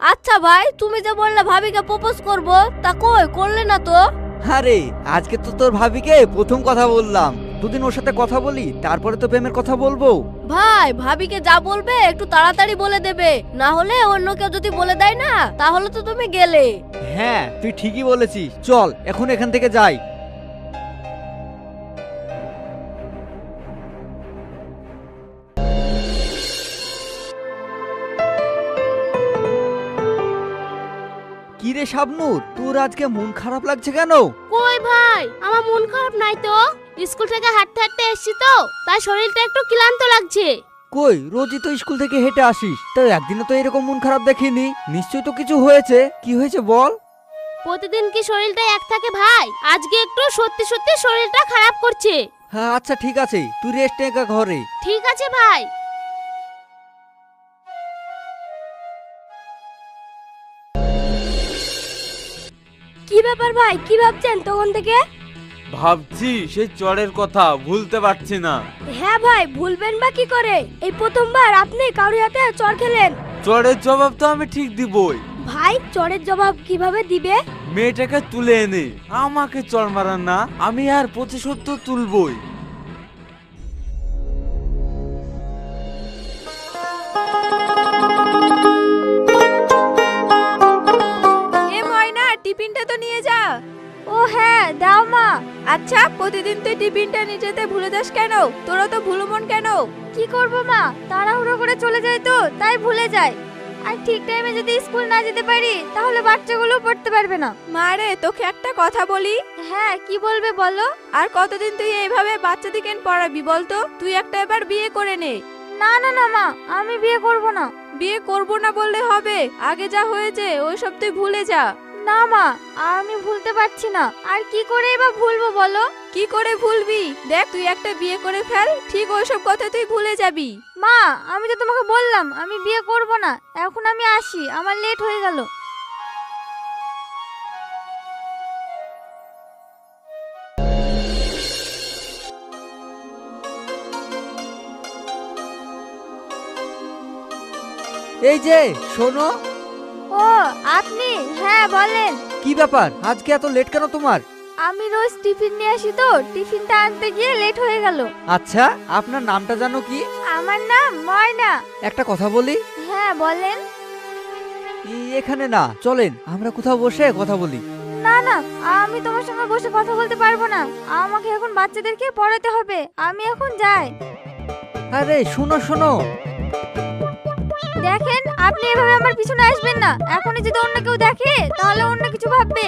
আচ্ছা ভাই, তুমি যে বললে ভাবিকে প্রপোজ করব, তা কই করলে না তো? আরে আজকে তো তোর ভাবিকে প্রথম কথা বললাম, দুদিন ওর সাথে কথা বলি তারপরে তো প্রেমের কথা বলবো। ভাই, ভাবিকে যা বলবে একটু তাড়াতাড়ি বলে দেবে, না হলে অন্য কেউ যদি বলে দেয় না তাহলে তো তুমি গেলে। হ্যাঁ তুই ঠিকই বলেছিস, চল এখন এখান থেকে যাই। কি রে শাবনূর, তোর আজকে মন খারাপ লাগছে কেন? কই ভাই, আমার মন খারাপ নাই তো। স্কুল থেকে হাঁটতে হাঁটতে এসেছি তো, তাই শরীরটা একটু ক্লান্ত লাগছে। কই রোজই তো স্কুল থেকে হেঁটে আসিস, তাই একদিনও তো এরকম মন খারাপ দেখিনি, নিশ্চয়ই তো কিছু হয়েছে। কি হয়েছে বল? প্রতিদিন কি শরীরটা এক থাকে ভাই? আজকে একটু সত্যি সত্যি শরীরটা খারাপ করছে। হ্যাঁ আচ্ছা ঠিক আছে, তুই রেস্ট নে ঘরে। ঠিক আছে ভাই। কি ব্যাপার ভাই, কি ভাবছেন তখন থেকে? ভাবছি সেই চড়ের কথা, ভুলতে পারছি না। হ্যাঁ ভাই, ভুলবেন বা কি করে? এই প্রথমবার আপনি কারোর হাতে চড় খেলেন। চড়ের জবাব তো আমি ঠিক দিবই। ভাই, চড়ের জবাব কিভাবে দিবে? মেয়েটাকে তুলে এনে আমাকে চড় মারান না, আমি আর প্রতিশোধ তো তুলবই। এ ময়না, টিফিনটা তো নিয়ে যা। ও হ্যাঁ, দাও মা। আচ্ছা, প্রতিদিন তুই টিফিনটা নিয়ে যেতে ভুলে যাস কেন? তোরা তো ভুলো মন কেন? কি করব মা, তাড়াহুড়ো করে চলে যাই তো, তাই ভুলে যাই। আর ঠিক টাইমে যদি স্কুল না যেতে পারি তাহলে বাচ্চাগুলো পড়তে পারবে না। মারে, তোকে একটা কথা বলি। হ্যাঁ, কি বলবে বলো। আর কতদিন তুই এইভাবে বাচ্চাদিকে পড়াবি বলতো? তুই একটা এবার বিয়ে করে নে। না না না মা, আমি বিয়ে করব না। বিয়ে করব না বললে হবে? আগে যা হয়েছে ওইসব তুই ভুলে যা। না মা, আমি ভুলতে পারছি না। আর কি করে এবার ভুলবো বলো? কি করে ভুলবি? দেখ, তুই একটা বিয়ে করে ফেল, ঠিক ওইসব কথা তুই ভুলে যাবি। মা, আমি তো তোমাকে বললাম আমি বিয়ে করব না। এখন আমি আসি, আমার লেট হয়ে গেল। এই যে শোনো। ও আপনি? হ্যাঁ বলেন। কি ব্যাপার, আজকে এত লেট কেন তোমার? আমি রোজ টিফিন নিয়ে আসি তো, টিফিনটা আনতে গিয়ে লেট হয়ে গেল। আচ্ছা আপনার নামটা জানো কি? আমার নাম ময়না। একটা কথা বলি। হ্যাঁ বলেন। এখানে না, চলেন আমরা কোথাও বসে কথা বলি। না না, আমি তোমার সঙ্গে বসে কথা বলতে পারবো না। আমাকে এখন বাচ্চাদেরকে পড়াতে হবে, আমি এখন যাই। আরে শোনো শোনো। দেখেন, আপনি এভাবে আমার পিছনে আসবেন না। এখনই যদি অন্য কেউ দেখে তাহলে অন্য কিছু ভাববে।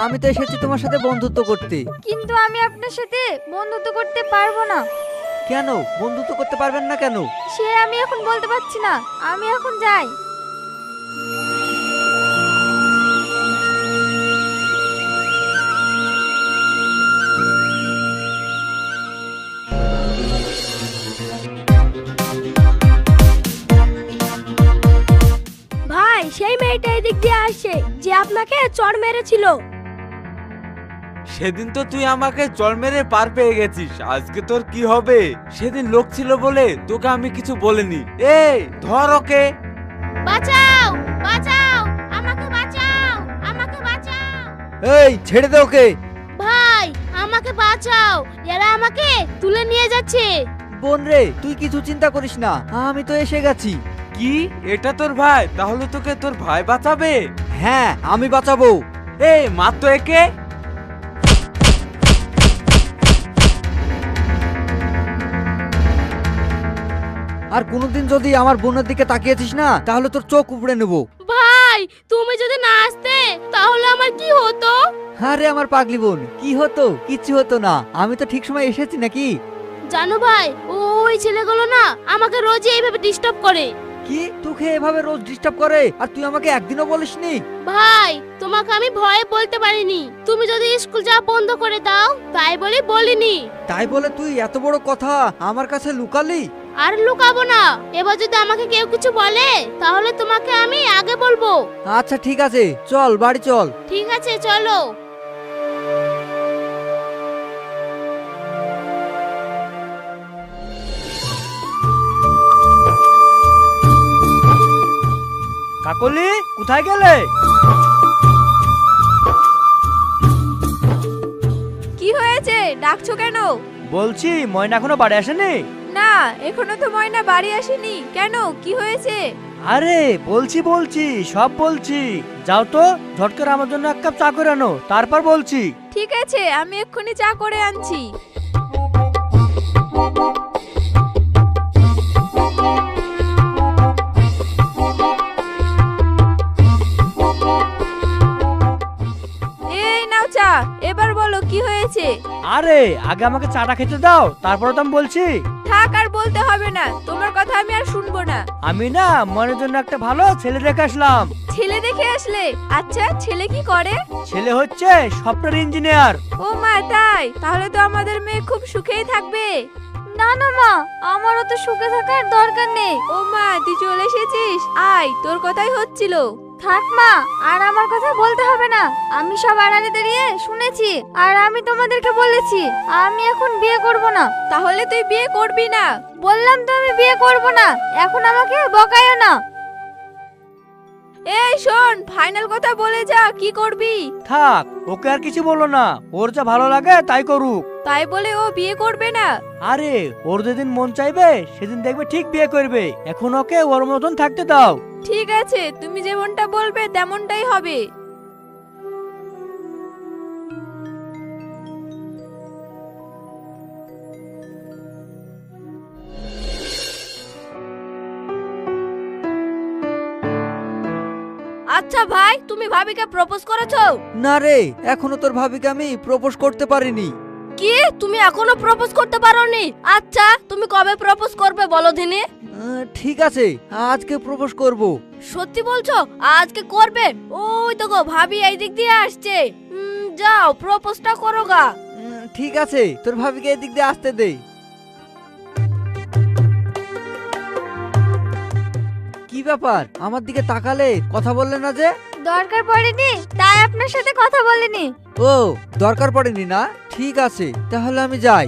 আমি তো এসেছি তোমার সাথে বন্ধুত্ব করতে। কিন্তু আমি আপনার সাথে বন্ধুত্ব করতে পারবো না। কেন বন্ধুত্ব করতে পারবেন না কেন? সে আমি এখন বলতে পারছি না, আমি এখন যাই। ভাই, সেই মেয়েটা এদিক দিয়ে আসে যে আপনাকে চড় মেরেছিল। সেদিন তো তুই আমাকে চড় মেরে পার পেয়ে গেছিস, আজকে তোর কি হবে? সেদিন লোক ছিল বলে তোকে আমি কিছু বলিনি। এই ধর ওকে। বাঁচাও, বাঁচাও, আমাকে বাঁচাও, আমাকে বাঁচাও। এই ছেড়ে দে ওকে। ভাই, আমাকে বাঁচাও, এরা আমাকে তুলে নিয়ে যাচ্ছে। বোন রে, তুই কিছু চিন্তা করিস না, আমি তো এসে গেছি। কি, এটা তোর ভাই? তাহলে তোকে তোর ভাই বাঁচাবে? হ্যাঁ আমি বাঁচাবো। এই মার তো একে। আর কোনোদিন যদি আমার বোনের দিকে তাকিয়েছিস না তাহলে তোর চোখ উপড়ে নেবো। ভাই, তুমি যদি না আসতে তাহলে আমার কি হতো? আরে আমার পাগলি বোন, কি হতো? কিচ্ছু হতো না, আমি তো ঠিক সময় এসেছি নাকি? জানো ভাই, ওই ছেলেগুলো না আমাকে রোজই এইভাবে ডিস্টার্ব করে। কি, তোকে এভাবে রোজ ডিস্টার্ব করে আর তুই আমাকে একদিনও বলিসনি? ভাই, তোমাকে আমি ভয়ে বলতে পারিনি। তুমি যদি স্কুল যাওয়া বন্ধ করে দাও তাই বলে বলিনি। তাই বলে তুই এত বড় কথা আমার কাছে লুকালি? আর লুকাবো না। এবার যদি আমাকে কেউ কিছু বলে তাহলে তোমাকে আমি আগে বলবো। আচ্ছা ঠিক আছে, চল বাড়ি চল। ঠিক আছে, চলো। কাকলি, কোথায় গেলে? কি হয়েছে, ডাকছো কেন? বলছি ময়না এখনো বাড়ি আসেনি? না, এখনো তো ময়না বাড়ি আসেনি। কেন, কি হয়েছে? আরে বলছি সব বলছি। যাও তো ঝট করে আমার জন্য এক কাপ চা করে আনো, তারপর বলছি। ঠিক আছে, আমি এক্ষুনি চা করে আনছি। এই নাও চা, এবার বলো কি হয়েছে। আরে আগে আমাকে চাটা খেতে দাও, তারপরে তো আমি বলছি। থাক, আর বলতে হবে না, তোমার কথা আমি আর শুনবো না। আমি না মনের জন্য একটা ভালো ছেলে দেখে আসলাম। ছেলে দেখে আসলে? আচ্ছা, ছেলে কি করে? ছেলে হচ্ছে সফটওয়্যার ইঞ্জিনিয়ার। ও মা, তাই? তাহলে তো আমাদের মেয়ে খুব সুখেই থাকবে। না না মা, আমারও তো সুখে থাকার দরকার নেই। ও মা, তুই চলে এসেছিস, আয়, তোর কথাই হচ্ছিল। থাক মা, আর আমার কথা বলতে হবে না। আমি সব আড়ালে দাঁড়িয়ে শুনেছি, আর আমি তোমাদেরকে বলেছি আমি এখন বিয়ে করব না। তাহলে তুই বিয়ে করবি না? বললাম তো আমি বিয়ে করব না, এখন আমাকে বকায়ও না। এই শোন, ফাইনাল কথা বলে যা, কি করবি? থাক, ওকে আর কিছু বলো না, ওর যা ভালো লাগে তাই করুক। তাই বলে ও বিয়ে করবে না? আরে ওর যেদিন মন চাইবে সেদিন দেখবে ঠিক বিয়ে করবে, এখন ওকে ওর মতন থাকতে দাও। ঠিক আছে, তুমি যেমনটা বলবে তেমনটাই হবে। আচ্ছা ভাই, তুমি ভাবিকে প্রপোজ করেছো? না রে, এখনো তোর ভাবিকে আমি প্রপোজ করতে পারিনি। কি, তুমি এখনো প্রপোজ করতে পারোনি? আচ্ছা, তুমি কবে প্রপোজ করবে বলো দিনে? ঠিক আছে, আজকে প্রপোজ করব। সত্যি বলছো? আজকে করবে? ওই তো গো, ভাবি এই দিক দিয়ে আসছে। যাও, প্রপোজটা করো গা। ঠিক আছে, তোর ভাবিকে এদিক দিয়ে আসতে দে। কি ব্যাপার, আমার দিকে তাকালে কথা বললে না যে? দরকার পড়েনি তাই আপনার সাথে কথা বলিনি। ও, দরকার পড়েনি না? ঠিক আছে, তাহলে আমি যাই।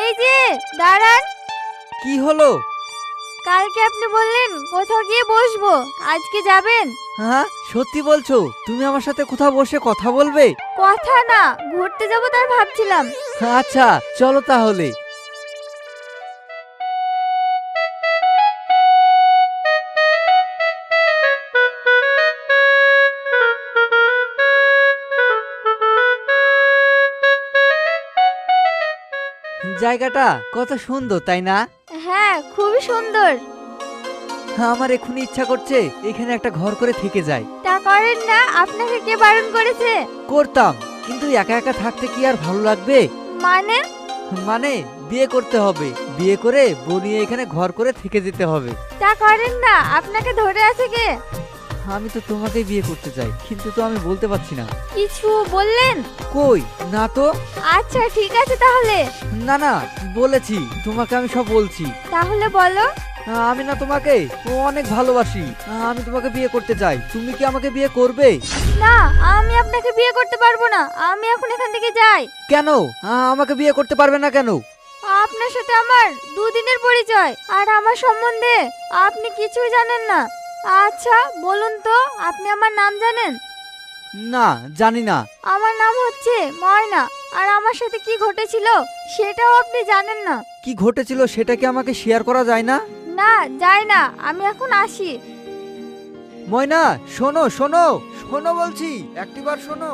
এই যে দাঁড়ান, কি হলো? কালকে আপনি বললেন কোথাও গিয়ে বসবো, আজকে যাবেন? হ্যাঁ, সত্যি বলছো? তুমি আমার সাথে কোথাও বসে কথা বলবে? কথা না, ঘুরতে যাবো তাই ভাবছিলাম। আচ্ছা, চলো তাহলে। জায়গাটা কত সুন্দর, তাই না? হ্যাঁ, খুবই সুন্দর। আমার এখনই ইচ্ছা করছে এখানে একটা ঘর করে থেকে যাই। তা করেন না, আপনাকে কে বারণ করেছে? করতাম, কিন্তু একা একা থাকতে কি আর ভালো লাগবে? মানে? মানে বিয়ে করতে হবে, বিয়ে করে বউ নিয়ে এখানে ঘর করে থেকে যেতে হবে। তা করেন না, আপনাকে ধরে আছে কে? আমি তো তোমাকে বিয়ে করতে চাই, কিন্তু তো আমি বলতে পারছি না। কিছু বললেন? কই না তো। আচ্ছা ঠিক আছে তাহলে। না না, বলেছি তোমাকে, আমি সব বলছি। তাহলে বলো। আমি না তোমাকে অনেক ভালোবাসি, আমি তোমাকে বিয়ে করতে চাই। তুমি কি আমাকে বিয়ে করবে? না, আমি আপনাকে বিয়ে করতে পারবো না, আমি এখন এখান থেকে যাই। কেন আমাকে বিয়ে করতে পারবে না কেন? আপনার সাথে আমার দুদিনের পরিচয়, আর আমার সম্বন্ধে আপনি কিছুই জানেন না। আচ্ছা বলুন তো, আপনি আমার নাম জানেন? না, জানি না। আমার নাম হচ্ছে ময়না, আর আমার সাথে কি ঘটেছিল সেটাও আপনি জানেন না। কি ঘটেছিল সেটা কি আমাকে শেয়ার করা যায় না? না, যায় না, আমি এখন আসি। ময়না, শোনো শোনো শোনো বলছি, একটিবার শোনো।